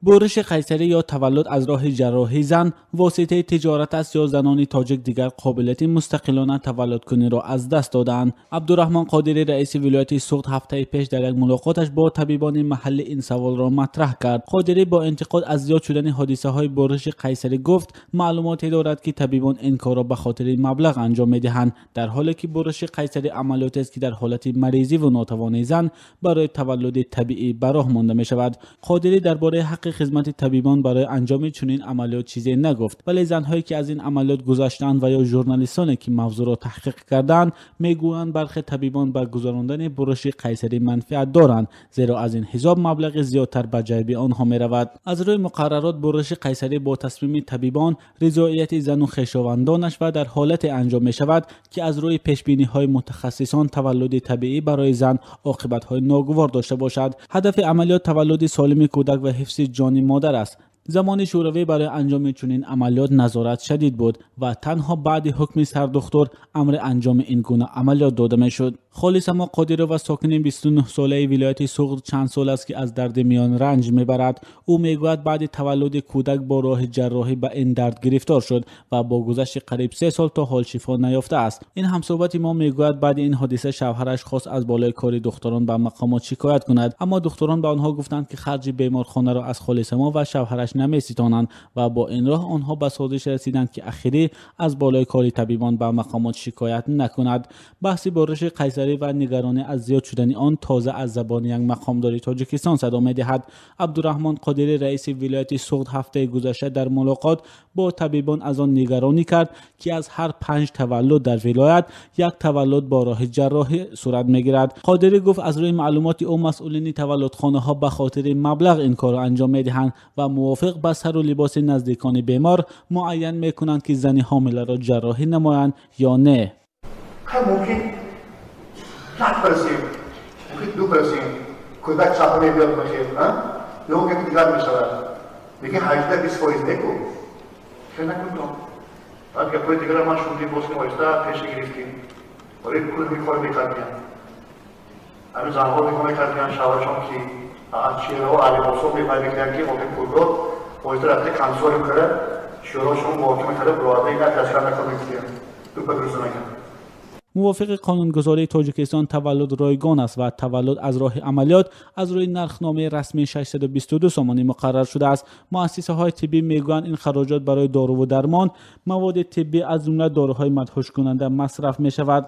برش قیصری یا تولد از راه جراحی زن واسطه تجارت است یا زنان تاجیک دیگر قابلیت مستقلانه تولد کنی را از دست دادند. عبدالرحمن قادری رئیس ولایت سوخت هفته پیش در یک ملاقاتش با طبیبان محلی این سوال را مطرح کرد. قادری با انتقاد از زیاد شدن حادثه های برش قیصری گفت معلوماتی دارد که طبیبان این کار را به خاطر مبلغ انجام میدهند، در حالی که برش قیصری عملیاتی است که در حالت مریضی و ناتوانی زن برای تولد طبیعی به راه مانده می شود. قادری درباره حق خدمت طبیبان برای انجام چنین عملیات چیزی نگفت، ولی زنهایی که از این عملیات گذشتند و یا ژورنالیستانی که موضوع را تحقیق کردند میگویند برخی طبیبان با گذراندن برش قیصری منفعت دارند، زیرا از این حساب مبلغ زیادتر به جیب آنها می رود. از روی مقررات برش قیصری با تصمیم طبیبان، رضایت زن و خویشاوندانش و در حالت انجام می شود که از روی پیش بینی های متخصصان تولد طبیعی برای زن عاقبت های ناگوار داشته باشد. هدف عملیات تولد سالم کودک و حفظ جان مادر است. زمان شوروی برای انجام چنین عملیات نظارت شدید بود و تنها بعد حکم سردختر امر انجام این گونه عملیات داده میشد. خالص اما قادری و ساکن 29 ساله ولایت سوخت چند سال است که از درد میان رنج میبرد. او میگوید بعد تولد کودک با راه جراحی به این درد گرفتار شد و با گذشت قریب 3 سال تا حال شفا نیافته است. این همصحبت ما میگوید بعد این حادثه شوهرش خواست از بالای کار دختران به مقامات شکایت کند، اما دختران به آنها گفتند که خرج بیمارخانه را از خالص ما و شوهرش نمیستانند و با این راه آنها به سازش رسیدند که اخیری از بالای کار طبیبان به مقامات شکایت نکند. بحث برش قیصری و نگرانی از زیاد شدن آن تازه از زبان یک مقامدار تاجیکستان صدا می‌دهد. عبدالرحمن قادری رئیس ولایت سوخت هفته گذشته در ملاقات با طبیبان از آن نگرانی کرد که از هر 5 تولد در ولایت یک تولد با راه جراحی صورت می‌گیرد. قادری گفت از روی معلومات او مسئولین تولدخانه‌ها به خاطر مبلغ این کار را انجام می‌دهند و موافق به سر و لباس نزدیکان بیمار معین می‌کنند که زن حامله را جراحی نمایند یا نه. ممکن 2% کودک صحنه بیاد باشه، یا که دیگر میشود دیگه 18-20% نکن، چه نکن تو بعد که پای دیگر ما شوندی بوسکن وایستا پیش گرفتیم برای کل میخواه میکردیم همین زنها میخواه میکردیم شوارشان که از چیره و علی مصوب میخواه میکردیم که ممکن کودک وایستا رفته کنسوری میکرد شوراشون واقع میکرد براده اینا تشکر نکن میکردیم تو پدرسو نکرد. موافق قانونگذاری تاجیکستان تولد رایگان است و تولد از راه عملیات از روی نرخنامه رسمی 622 سامانی مقرر شده است. مؤسسه های طبی میگویند این خراجات برای دارو و درمان، مواد طبی از جمله داروهای مدهوش کننده مصرف می شود.